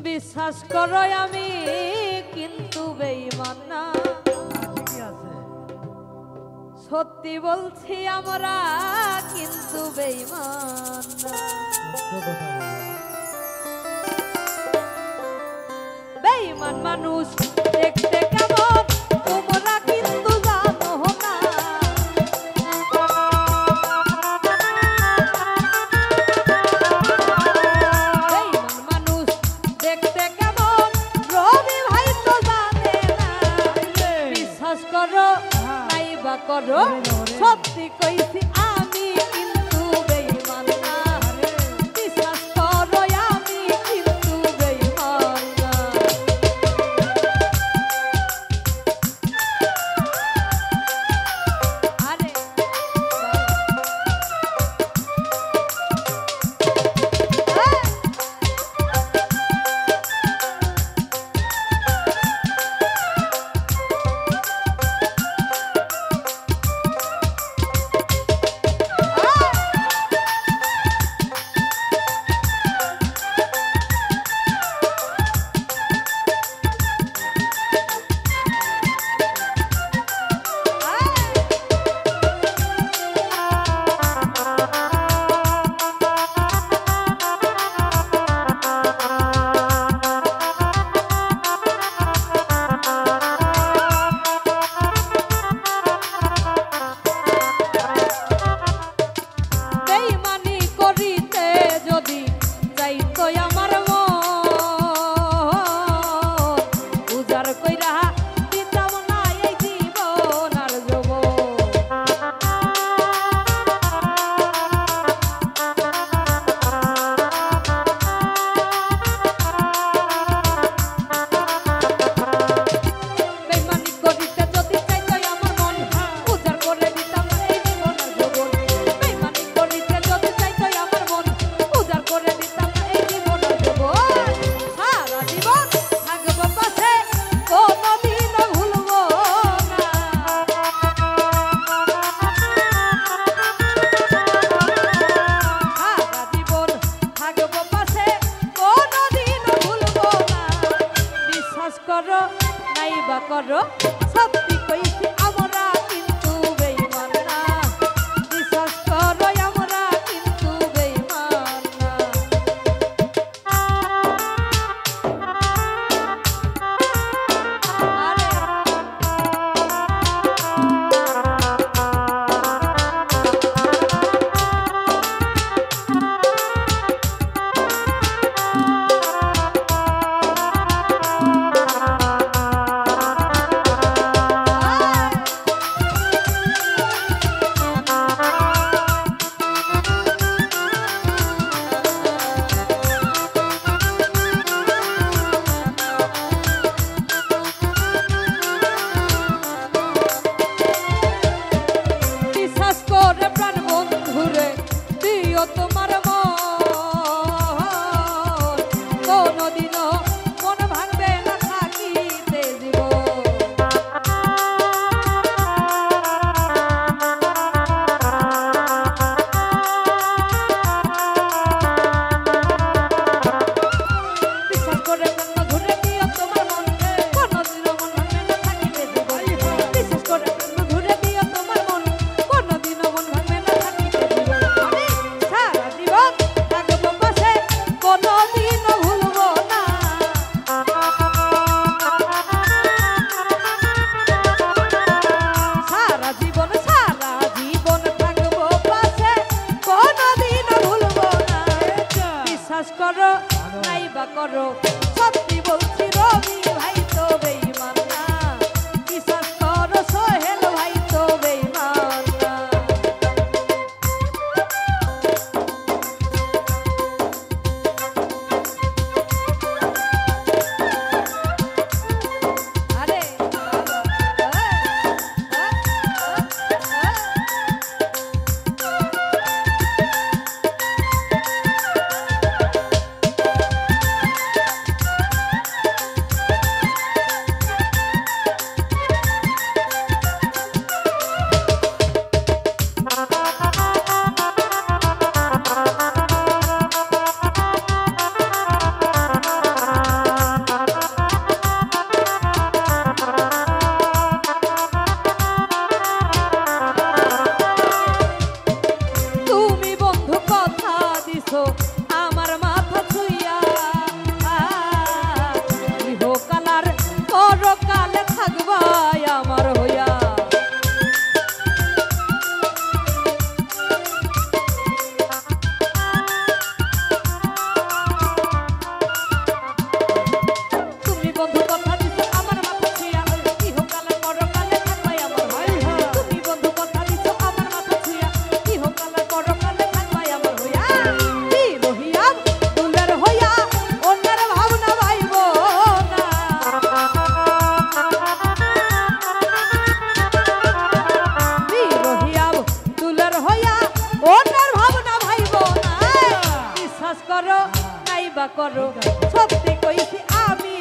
বিশ্বাস করো আমি কিন্তু বেঈমান না, সত্যি বলছি আমরা কিন্তু বেঈমান না। বেঈমান মানুষ দেখতে কেমন তোমরা কিন্তু জানো না। বেঈমান মানুষ দেখতে কেমন রবি ভাই তো জানে না। বিশ্বাস করো নাই বা করো সত্যি কইছি আমি কিন্তু বেঈমান না। বিশ্বাস করো আমি কিন্তু বেঈমান না। আরে করো নাই বা করো সত্যি কইছি আমরা কিন্তু বেঈমান না। বিশ্বাস করো আমরা কিন্তু বেঈমান না। তোমার কোনদিনও মন ভাঙবে না থাকিতে জীবন। বিশ্বাস করে ঘুরে দিও তোমার মন কোনদিনও মন ভাঙবে না থাকিতে জীবন। বিশ্বাস করে ঘুরে দিও তোমার মন কোনদিনও মন ভাঙবে না থাকিতে জীবন। সারা জীবন থাকবো পাশে কোনদিনও ভুলবো না। সারা জীবন থাকবো পাশে কোনদিনও ভুলবো না। বিশ্বাস করো নাই বা করো সত্যি বলছি রবি ভাই তো বেঈমান না। বিশ্বাস করো সোহেল ভাই তো বেঈমান না। বিশ্বাস করো নাই বা করো সত্যি কইছি আমি